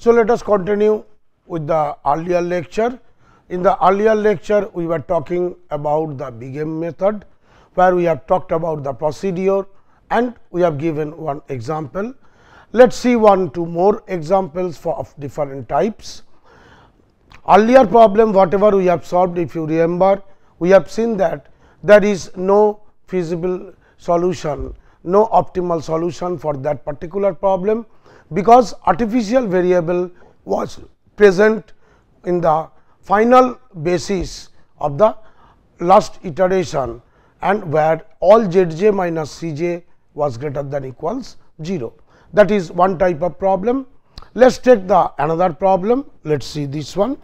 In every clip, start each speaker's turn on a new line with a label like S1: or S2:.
S1: So, let us continue with the earlier lecture. In the earlier lecture, we were talking about the Big M method, where we have talked about the procedure and we have given one example. Let us see 1-2 more examples of different types. Earlier problem, whatever we have solved, if you remember, we have seen that there is no feasible solution, no optimal solution for that particular problem, because artificial variable was present in the final basis of the last iteration, and where all Zj minus Cj was greater than equals 0. That is one type of problem. Let us take the another problem. Let us see this one.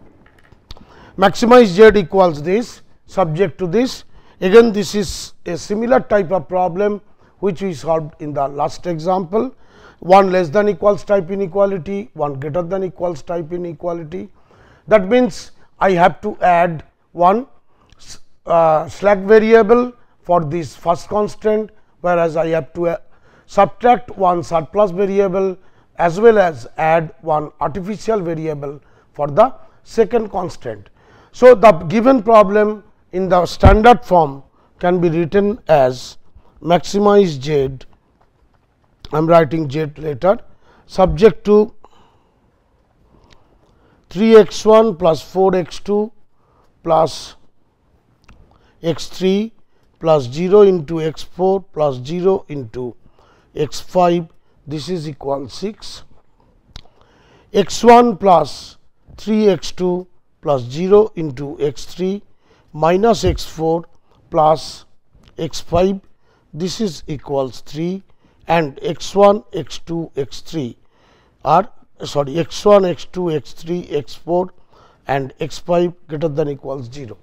S1: Maximize Z equals this, subject to this. Again, this is a similar type of problem which we solved in the last example. One less than equals type inequality, one greater than equals type inequality. That means, I have to add one slack variable for this first constant, whereas I have to subtract one surplus variable as well as add one artificial variable for the second constant. So, the given problem in the standard form can be written as maximize Z, I am writing Z later, subject to 3x1 plus 4x2 plus x3 plus 0 into x4 plus 0 into x5, this is equal 6, x1 plus 3x2 plus 0 into x3 minus x4 plus x5, this is equals 3, and x1, x2, x3 are x1, x2, x3, x4 and x5 greater than equals 0.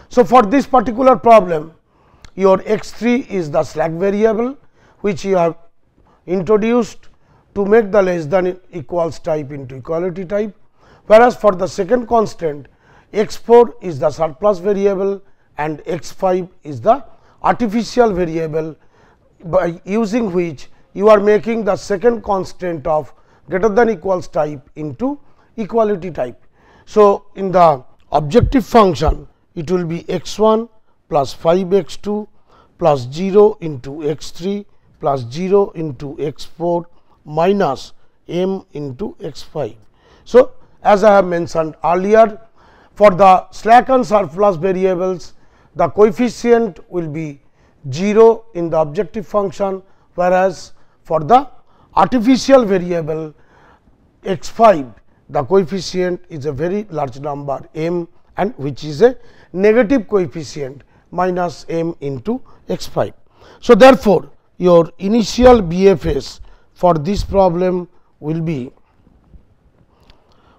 S1: So, for this particular problem, your x3 is the slack variable which you have introduced to make the less than equals type into equality type, whereas for the second constant x4 is the surplus variable and x5 is the artificial variable, by using which you are making the second constant of greater than equals type into equality type. So, in the objective function, it will be x1 plus 5x2 plus 0 into x3 plus 0 into x4 minus m into x5. So, as I have mentioned earlier, for the slack and surplus variables, the coefficient will be 0 in the objective function, whereas for the artificial variable x5, the coefficient is a very large number m, and which is a negative coefficient minus m into x5. So, therefore, your initial BFS for this problem will be,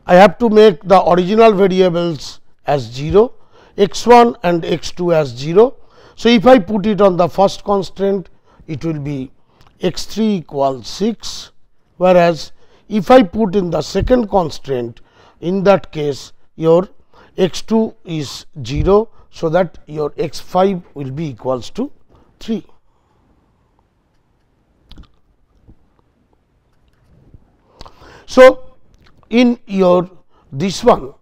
S1: I have to make the original variables as 0, x1 and x2 as 0. So, if I put it on the first constant, it will be x3 equals 6, whereas if I put in the second constant, in that case your x2 is 0. So, that your x5 will be equals to 3. So, in your this one,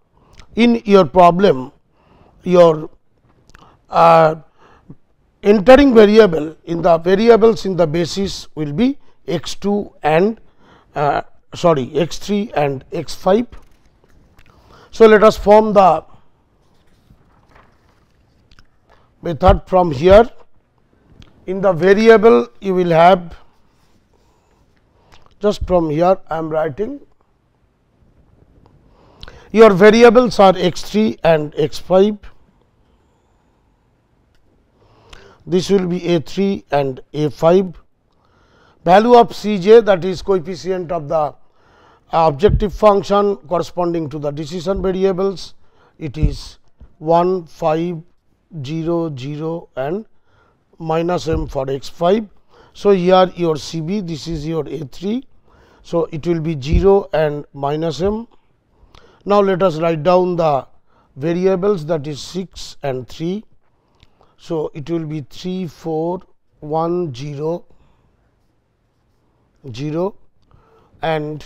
S1: in your problem, your entering variable in the variables in the basis will be x2 and x3 and x5. So, let us form the method from here. In the variable, you will have, just from here I am writing, your variables are x3 and x5. This will be a3 and a5. Value of Cj, that is coefficient of the objective function corresponding to the decision variables, it is 1, 5, 0, 0 and minus m for x5. So, here your Cb, this is your a3. So, it will be 0 and minus m. Now, let us write down the variables, that is 6 and 3. So, it will be 3, 4, 1, 0, 0 and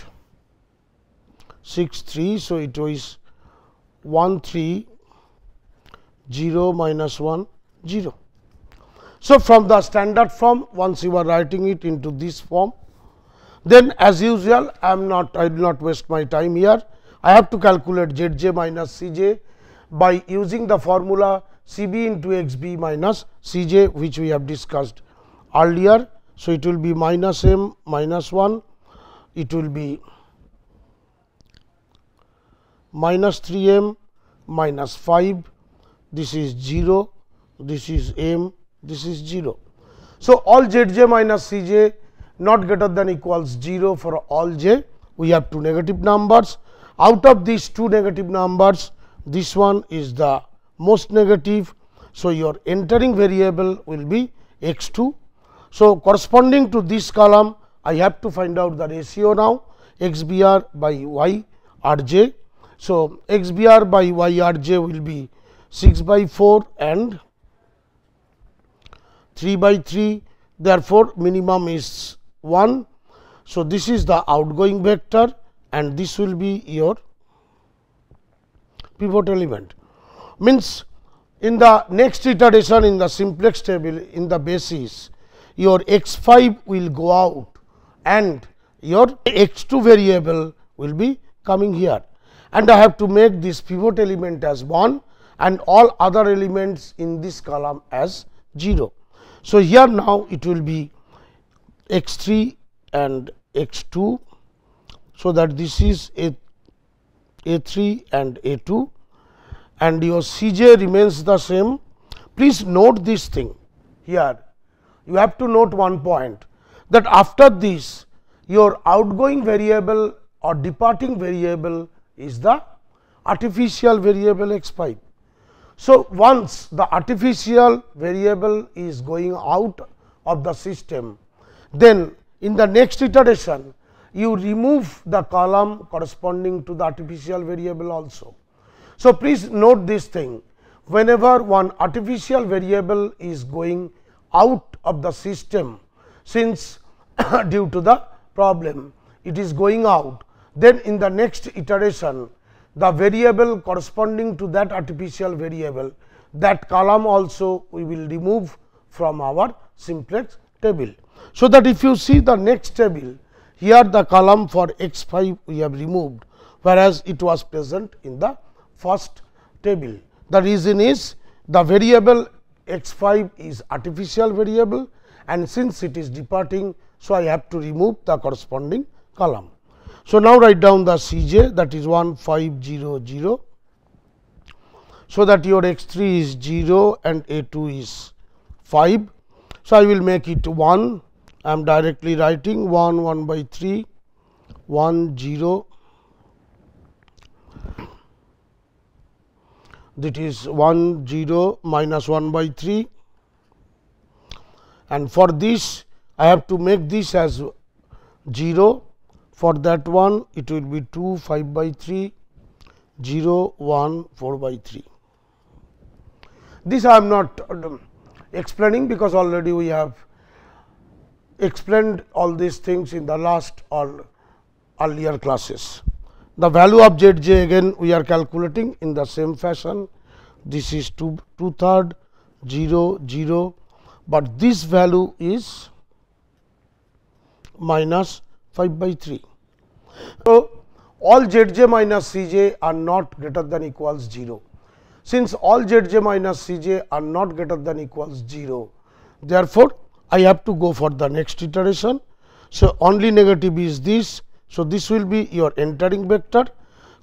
S1: 6 3. So, it was 1 3 0 minus 1 0. So, from the standard form, once you are writing it into this form, then as usual I will not waste my time here. I have to calculate Z j minus C j by using the formula C b into x b minus C j, which we have discussed earlier. So, it will be minus m minus 1, it will be minus 3 m minus 5, this is 0, this is m, this is 0. So, all Z j minus C j not greater than equals 0 for all j. We have two negative numbers. Out of these two negative numbers, this one is the most negative. So, your entering variable will be x 2. So, corresponding to this column, I have to find out the ratio now, x b r by y r j. So, x b r by y r j will be 6 by 4 and 3 by 3. Therefore, minimum is 1. So, this is the outgoing vector and this will be your pivot element. Means in the next iteration in the simplex table in the basis, your x 5 will go out and your x 2 variable will be coming here, and I have to make this pivot element as 1 and all other elements in this column as 0. So, here now it will be x 3 and x 2. So, that this is a 3 and a 2 and your C j remains the same. Please note this thing here. You have to note one point, that after this your outgoing variable or departing variable is the artificial variable x 5. So, once the artificial variable is going out of the system, then in the next iteration you remove the column corresponding to the artificial variable also. So, please note this thing, whenever one artificial variable is going out of the system, since due to the problem it is going out, then in the next iteration the variable corresponding to that artificial variable, that column also we will remove from our simplex table. So, that if you see the next table, here the column for x 5 we have removed, whereas it was present in the first table. The reason is the variable x 5 is artificial variable, and since it is departing, so I have to remove the corresponding column. So, now write down the C j, that is 1 5 0 0. So, that your x 3 is 0 and a 2 is 5. So, I will make it 1. I am directly writing 1 1 by 3 1 0, that is 1 0 minus 1 by 3, and for this I have to make this as 0. For that one it will be 2 5 by 3 0 1 4 by 3. This I am not explaining, because already we have explained all these things in the last or earlier classes. The value of Z j again we are calculating in the same fashion. This is 2 3 0 0, but this value is minus 5 by 3. So, all Z j minus C j are not greater than equals 0. Since all Z j minus C j are not greater than equals 0, therefore, I have to go for the next iteration. So, only negative is this. So, this will be your entering vector.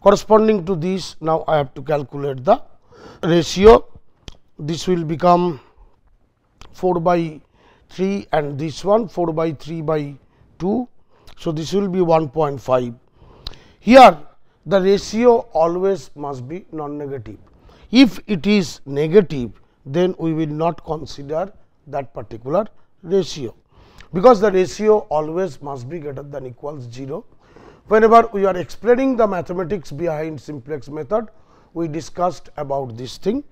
S1: Corresponding to this, now I have to calculate the ratio. This will become 4 by 3 and this one 4 by 3 by 2. So, this will be 1.5. Here the ratio always must be non-negative. If it is negative, then we will not consider that particular ratio, because the ratio always must be greater than equals 0. Whenever we are explaining the mathematics behind simplex method, we discussed about this thing.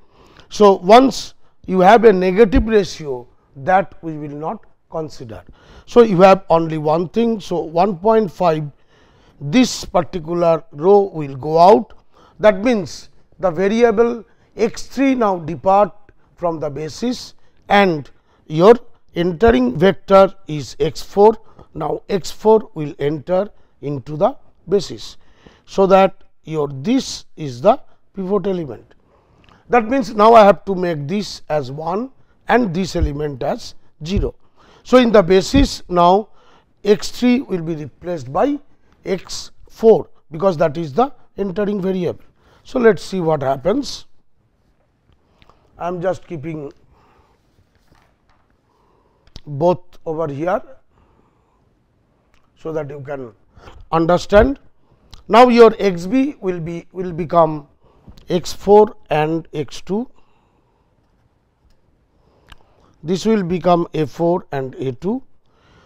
S1: So, once you have a negative ratio, that we will not consider. So, you have only one thing. So, 1.5 this particular row will go out. That means, the variable x 3 now depart from the basis and your entering vector is x 4. Now, x 4 will enter into the basis. So, that your this is the pivot element. That means, now I have to make this as 1 and this element as 0. So, in the basis now x 3 will be replaced by x 4, because that is the entering variable. So, let us see what happens. I am just keeping both over here, so that you can understand. Now, your x b will become x 4 and x 2. This will become a 4 and a 2.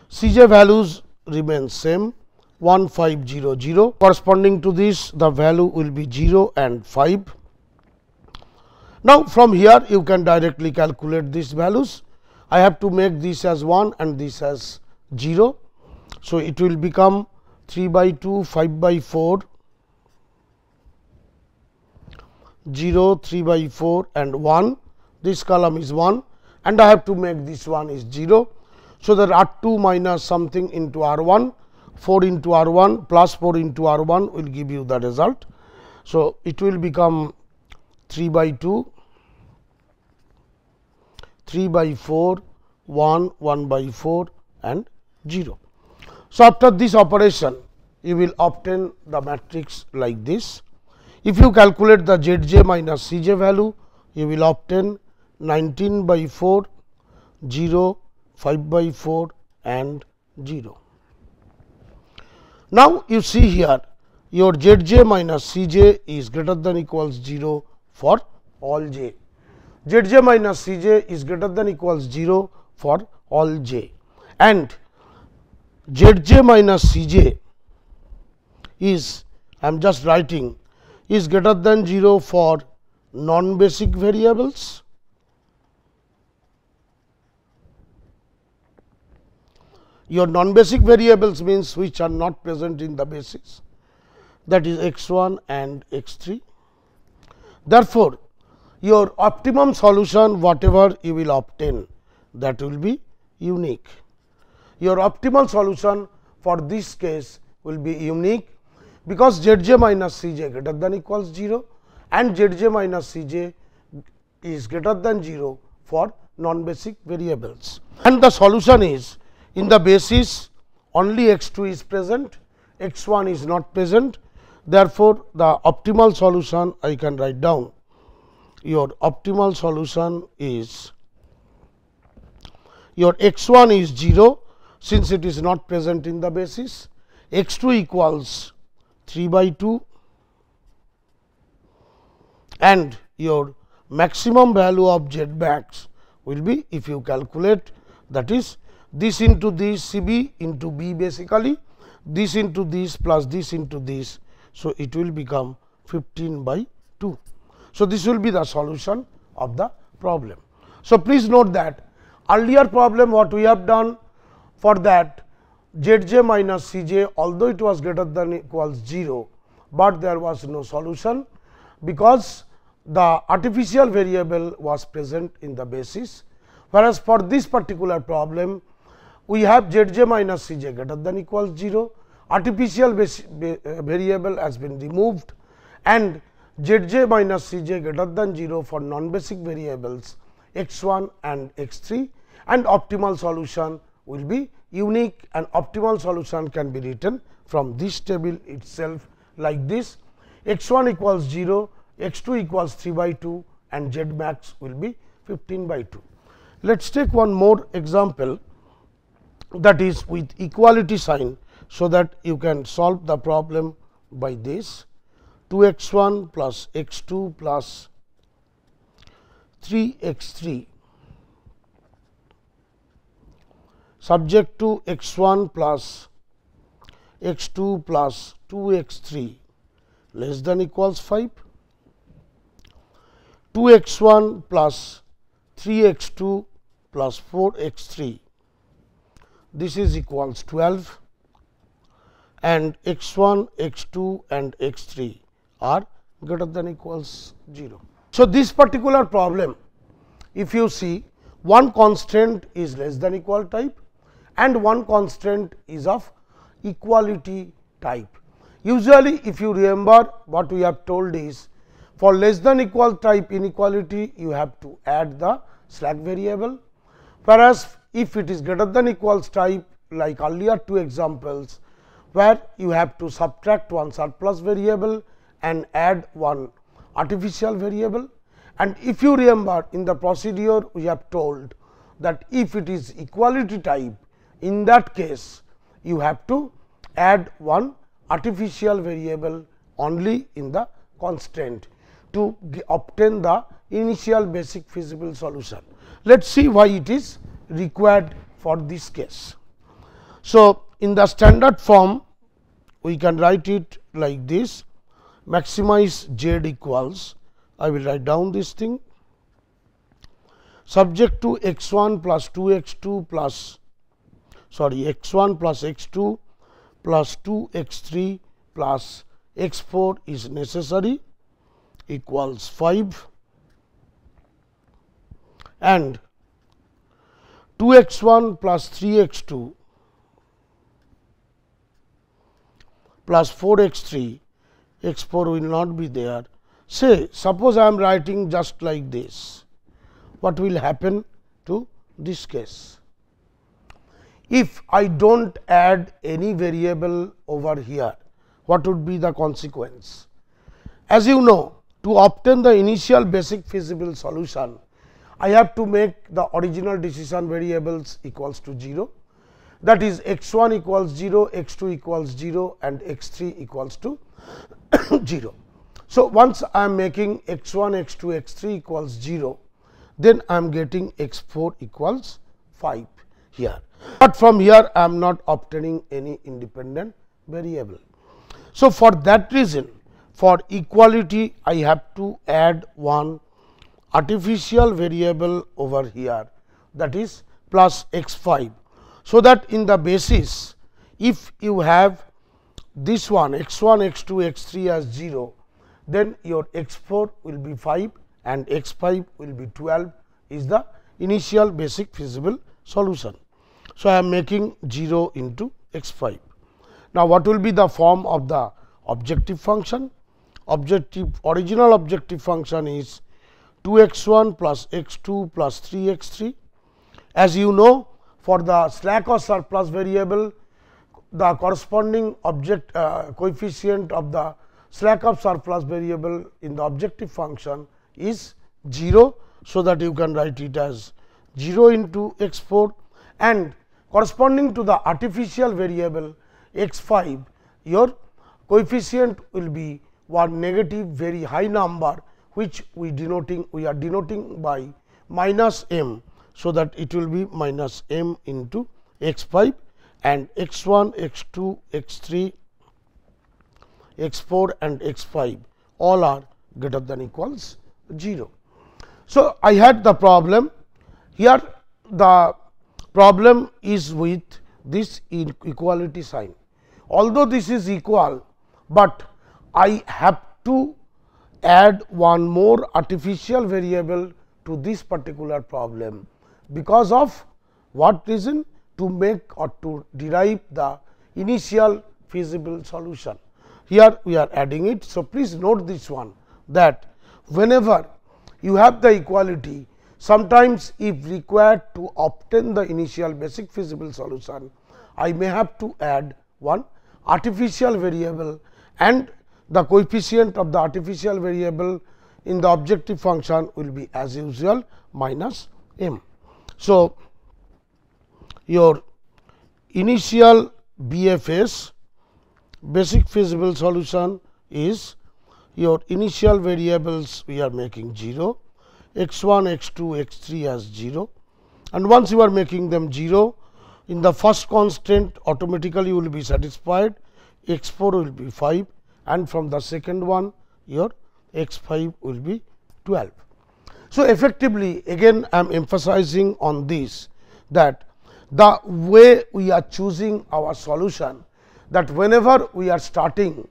S1: C j values remain same 1 5 0 0. Corresponding to this, the value will be 0 and 5. Now, from here you can directly calculate these values. I have to make this as 1 and this as 0. So, it will become 3 by 2, 5 by 4, 0, 3 by 4 and 1. This column is 1 and I have to make this one is 0. So, that R 2 minus something into R 1, 4 into R 1 plus 4 into R 1 will give you the result. So, it will become 3 by 2, 3 by 4, 1, 1 by 4 and 0. So, after this operation you will obtain the matrix like this. If you calculate the z j minus c j value, you will obtain 19 by 4, 0, 5 by 4 and 0. Now, you see here your z j minus c j is greater than equals 0 for all j. Z j minus c j is greater than equals 0 for all j, and z j minus c j is, I am just writing, is greater than 0 for non-basic variables. Your non-basic variables means which are not present in the basis, that is x 1 and x 3. Therefore, your optimum solution whatever you will obtain, that will be unique. Your optimal solution for this case will be unique, because z j minus c j greater than equals 0 and z j minus c j is greater than 0 for non-basic variables. And the solution is, in the basis only x 2 is present, x 1 is not present. Therefore, the optimal solution I can write down. Your optimal solution is, your x 1 is 0 since it is not present in the basis, x 2 equals 3 by 2 and your maximum value of z max will be, if you calculate, that is this into this C b into b, basically this into this plus this into this. So, it will become 15 by 2. So, this will be the solution of the problem. So, please note that earlier problem what we have done, for that z j minus c j, although it was greater than equals 0, but there was no solution, because the artificial variable was present in the basis. Whereas, for this particular problem we have z j minus c j greater than equals 0, artificial variable has been removed and z j minus c j greater than 0 for non-basic variables x 1 and x 3, and optimal solution will be unique, and optimal solution can be written from this table itself like this: x 1 equals 0, x 2 equals 3 by 2 and z max will be 15 by 2. Let us take one more example, that is with equality sign, so that you can solve the problem by this: 2 x 1 plus x 2 plus 3 x 3 subject to x 1 plus x 2 plus 2 x 3 less than equals 5, 2 x 1 plus 3 x 2 plus 4 x 3, this is equals 12, and x1, x2 and x3 are greater than equals 0. So, this particular problem, if you see, one constant is less than equal type and one constant is of equality type. Usually, if you remember, what we have told is, for less than equal type inequality, you have to add the slack variable, whereas if it is greater than equals type, like earlier two examples, where you have to subtract one surplus variable and add one artificial variable. And if you remember, in the procedure we have told that if it is equality type, in that case you have to add one artificial variable only in the constant to obtain the initial basic feasible solution. Let us see why it is required for this case. So, in the standard form, we can write it like this: maximize z equals, I will write down this thing, subject to x1 plus 2x2 plus x1 plus x2 plus 2x3 plus x4 is necessary, equals 5, and 2x1 plus 3x2 plus 4x3, x4 will not be there. Say, suppose I am writing just like this, what will happen to this case? If I do not add any variable over here, what would be the consequence? As you know, to obtain the initial basic feasible solution, I have to make the original decision variables equals to 0, that is x1 equals 0, x2 equals 0 and x3 equals to 0. So, once I am making x1, x2, x3 equals 0, then I am getting x4 equals 5 here, but from here I am not obtaining any independent variable. So, for that reason, for equality I have to add one artificial variable over here, that is plus x5. So, that in the basis, if you have this one x1, x2, x3 as 0, then your x4 will be 5 and x5 will be 12 is the initial basic feasible solution. So, I am making 0 into x5. Now, what will be the form of the objective function? Original objective function is 2x1 plus x2 plus 3x3. As you know, for the slack or surplus variable, the corresponding coefficient of the slack of surplus variable in the objective function is 0. So, that you can write it as 0 into x4, and corresponding to the artificial variable x5, your coefficient will be one negative very high number, which we are denoting by minus m. So, that it will be minus m into x5, and x1, x2, x3, x4 and x5 all are greater than equals 0. So, I had the problem here. The problem is with this equality sign. Although this is equal, but I have to add one more artificial variable to this particular problem, because of what reason? To make or to derive the initial feasible solution. Here we are adding it. So, please note this one, that whenever you have the equality, sometimes if required to obtain the initial basic feasible solution, I may have to add one artificial variable, and the coefficient of the artificial variable in the objective function will be as usual minus m. So, your initial BFS basic feasible solution is your initial variables we are making 0, x1, x2, x3 as 0, and once you are making them 0, in the first constant automatically you will be satisfied, x4 will be 5, and from the second one your x5 will be 12. So, effectively again I am emphasizing on this, that the way we are choosing our solution, that whenever we are starting,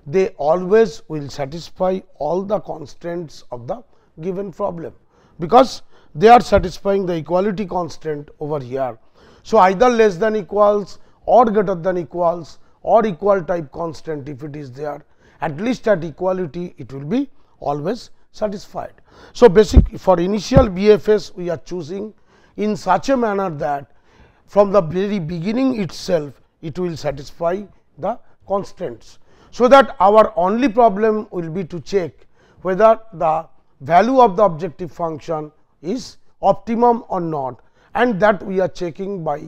S1: they always will satisfy all the constants of the given problem, because they are satisfying the equality constant over here. So, either less than equals or greater than equals or equal type constant, if it is there, at least at equality it will be always satisfied. So, basic for initial BFS we are choosing in such a manner that from the very beginning itself it will satisfy the constants. So, that our only problem will be to check whether the value of the objective function is optimum or not, and that we are checking by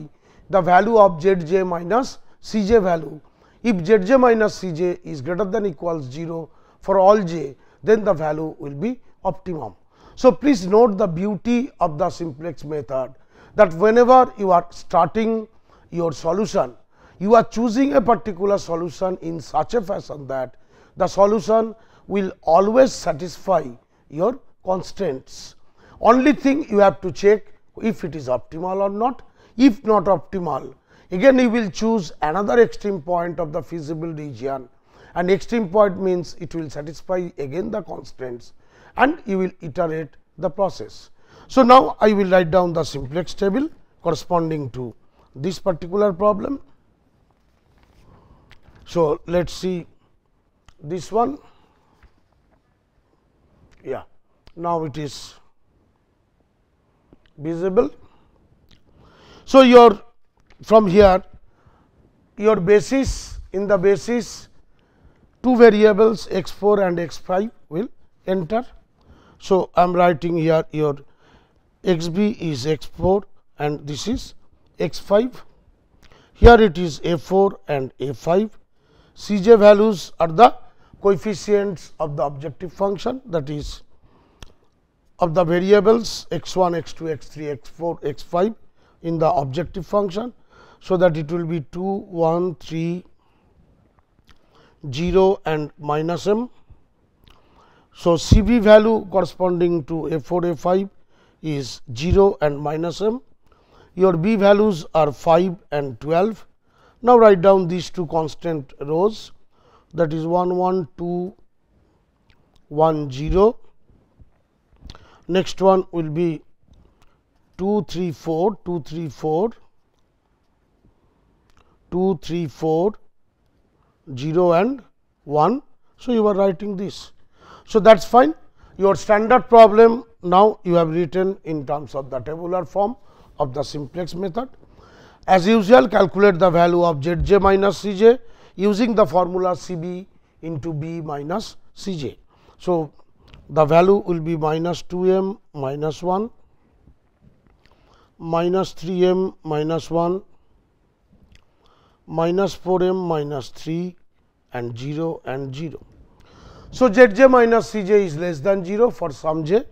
S1: the value of z j minus c j value. If z j minus c j is greater than equals 0 for all j, then the value will be optimum. So, please note the beauty of the simplex method, that whenever you are starting your solution, you are choosing a particular solution in such a fashion that the solution will always satisfy your constants. Only thing you have to check if it is optimal or not. If not optimal, again you will choose another extreme point of the feasible region, and extreme point means it will satisfy again the constants, and you will iterate the process. So, now I will write down the simplex table corresponding to this particular problem. So, let us see this one. Yeah, now it is visible. So, your from here your basis, in the basis two variables x 4 and x 5 will enter. So, I am writing here your x b is x 4 and this is x 5. Here it is a 4 and a 5. C j values are the coefficients of the objective function, that is of the variables x 1, x 2, x 3, x 4, x 5 in the objective function. So, that it will be 2, 1, 3, 0 and minus m. So, C b value corresponding to a 4, a 5 is 0 and minus m. Your b values are 5 and 12. Now, write down these two constant rows, that is 1, 1, 2, 1, 0. Next one will be 2, 3, 4, 2, 3, 4, 2, 3, 4, 0 and 1. So, you are writing this. So, that is fine. Your standard problem now you have written in terms of the tabular form of the simplex method. As usual, calculate the value of z j minus c j using the formula C b into b minus c j. So, the value will be minus 2 m minus 1, minus 3 m minus 1, minus 4 m minus 3 and 0 and 0. So, z j minus c j is less than 0 for some j,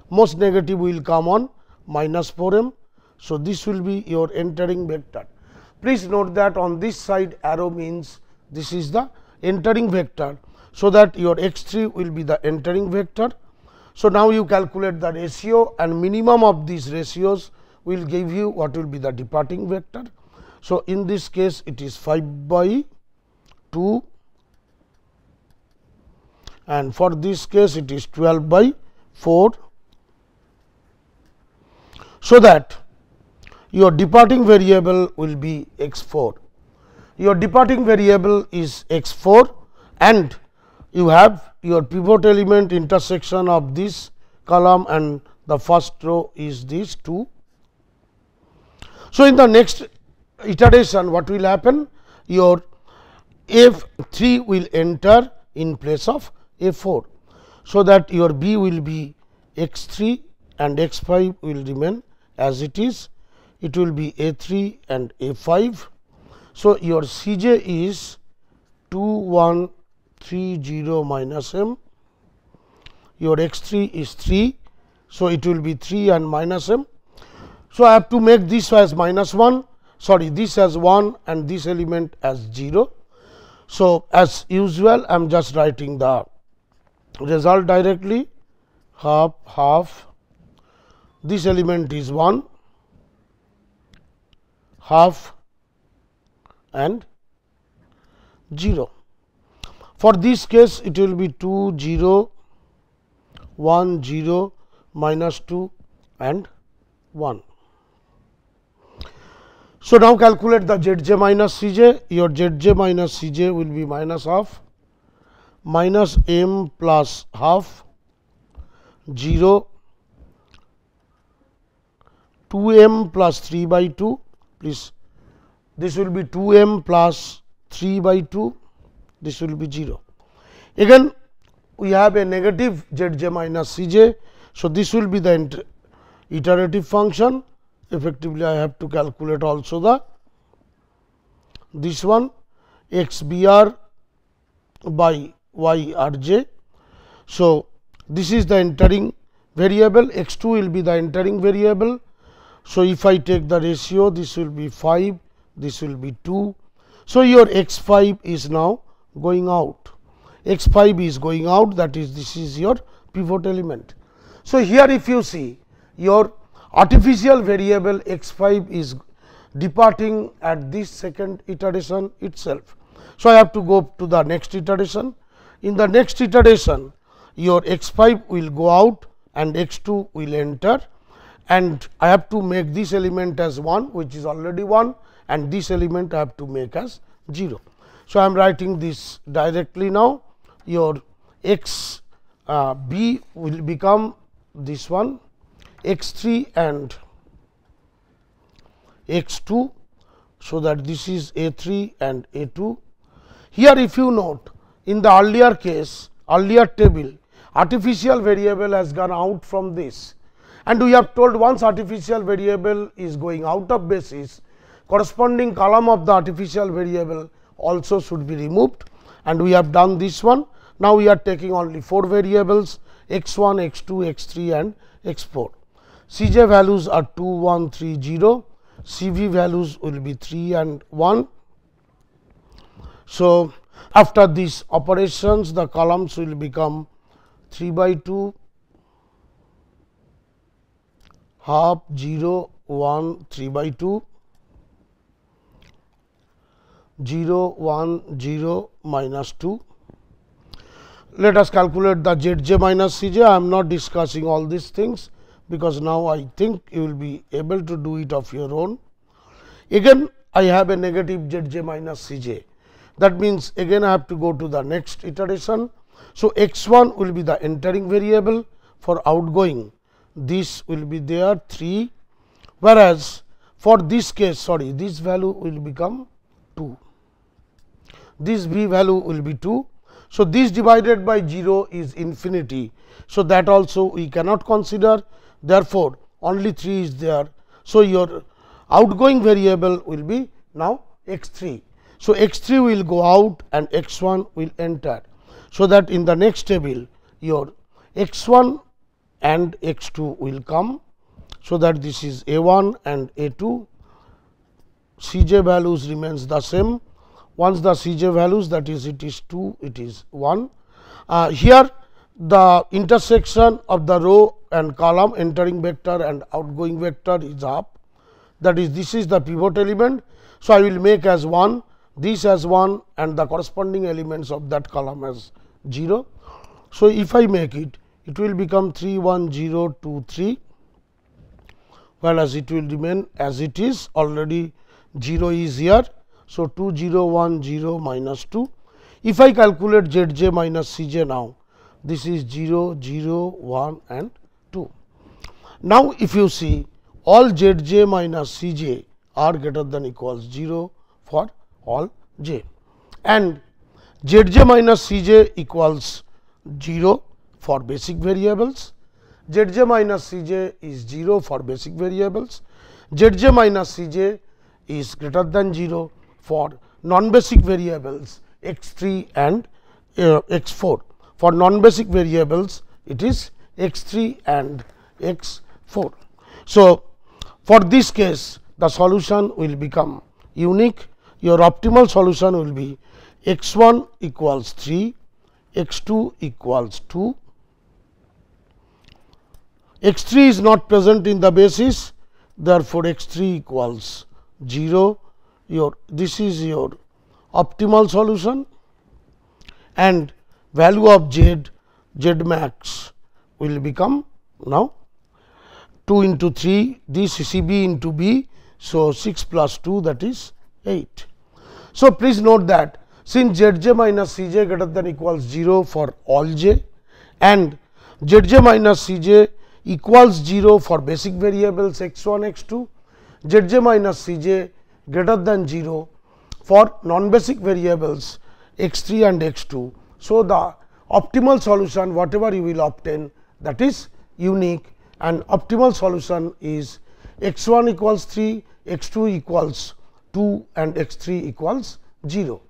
S1: most negative will come on minus 4 m. So, this will be your entering vector. Please note that on this side arrow means this is the entering vector. So, that your x 3 will be the entering vector. So, now you calculate the ratio, and minimum of these ratios will give you what will be the departing vector. So, in this case it is 5 by 2, and for this case it is 12 by 4. So, that your departing variable will be x 4. Your departing variable is x 4, and you have your pivot element intersection of this column and the first row is these 2. So, in the next iteration what will happen? Your f 3 will enter in place of a 4. So, that your b will be x 3 and x 5 will remain as it is. It will be a 3 and a 5. So, your c j is 2 1 3 0 minus m. Your x 3 is 3. So, it will be 3 and minus m. So, I have to make this as minus 1, sorry, this as 1 and this element as 0. So, as usual I am just writing the result directly, half half, this element is 1, half and 0. For this case, it will be 2, 0, 1, 0, minus 2 and 1. So, now calculate the Zj minus Cj. Your Zj minus Cj will be minus of minus m plus half 0 2m plus 3 by 2, please this will be 2m plus 3 by 2, this will be 0. Again we have a negative Zj minus Cj. So, this will be the iterative function. Effectively, I have to calculate also the this one xbr by yrj. So, this is the entering variable, x2 will be the entering variable. So, if I take the ratio, this will be 5, this will be 2. So, your x5 is now going out, x5 is going out, that is this is your pivot element. So, here if you see your artificial variable x5 is departing at this second iteration itself. So, I have to go to the next iteration. In the next iteration, your x5 will go out and x2 will enter, and I have to make this element as 1, which is already 1, and this element I have to make as 0. So, I am writing this directly now. Your x b will become this one x3 and x2. So, that this is a3 and a2. Here if you note, in the earlier case, earlier table, artificial variable has gone out from this, and we have told once artificial variable is going out of basis, corresponding column of the artificial variable also should be removed, and we have done this one. Now, we are taking only 4 variables x1, x2, x3 and x4. Cj values are 2, 1, 3, 0, Cv values will be 3 and 1. So, after these operations, the columns will become 3 by 2, half, 0, 1, 3 by 2, 0, 1, 0, minus 2. Let us calculate the Zj minus Cj. I am not discussing all these things, because now I think you will be able to do it of your own. Again I have a negative Zj minus Cj. That means, again I have to go to the next iteration. So, x1 will be the entering variable, for outgoing this will be there 3, whereas for this case this value will become 2, this b value will be 2. So, this divided by 0 is infinity. So, that also we cannot consider, therefore, only 3 is there. So, your outgoing variable will be now x3. So, x3 will go out and x1 will enter. So, that in the next table your x1 and x2 will come. So, that this is a1 and a2, Cj values remains the same. Once the Cj values, that is it is 2, it is 1. Here the intersection of the row and column entering vector and outgoing vector is up, that is this is the pivot element. So, I will make as 1, this as 1 and the corresponding elements of that column as 0. So, if I make it, it will become 3, 1, 0, 2, 3, whereas it will remain as it is, already 0 is here. So, 2, 0, 1, 0, minus 2. If I calculate Zj minus Cj now, this is 0, 0, 1 and 2. Now, if you see all Zj minus Cj are greater than equals 0 for all j, and Zj minus Cj equals 0 for basic variables, Zj minus Cj is 0 for basic variables, Zj minus Cj is greater than 0 for non-basic variables x3 and x4. For non-basic variables, it is x3 and x4. So, for this case, the solution will become unique. Your optimal solution will be x1 equals 3, x2 equals 2, x3 is not present in the basis, therefore, x3 equals 0. This is your optimal solution, and value of z max will become now 2 into 3 this C b into b. So, 6 plus 2, that is 8. So, please note that since z j minus C j greater than equals 0 for all j and z j minus C j equals 0 for basic variables x 1 x 2, z j minus C j greater than 0 for non-basic variables x 3 and x 2. So, the optimal solution whatever you will obtain, that is unique, and optimal solution is x 1 equals 3, x 2 equals 2 and x 3 equals 0,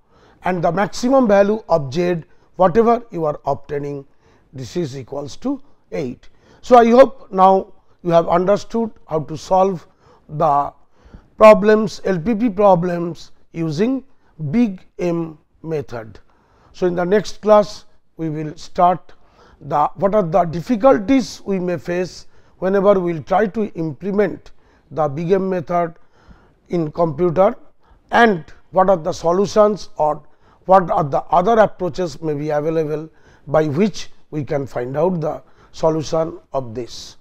S1: and the maximum value of z whatever you are obtaining, this is equals to 8. So, I hope now you have understood how to solve the problems, LPP problems using big M method. So, in the next class we will start the what are the difficulties we may face whenever we will try to implement the big M method in computer, and what are the solutions or what are the other approaches may be available by which we can find out the solution of this.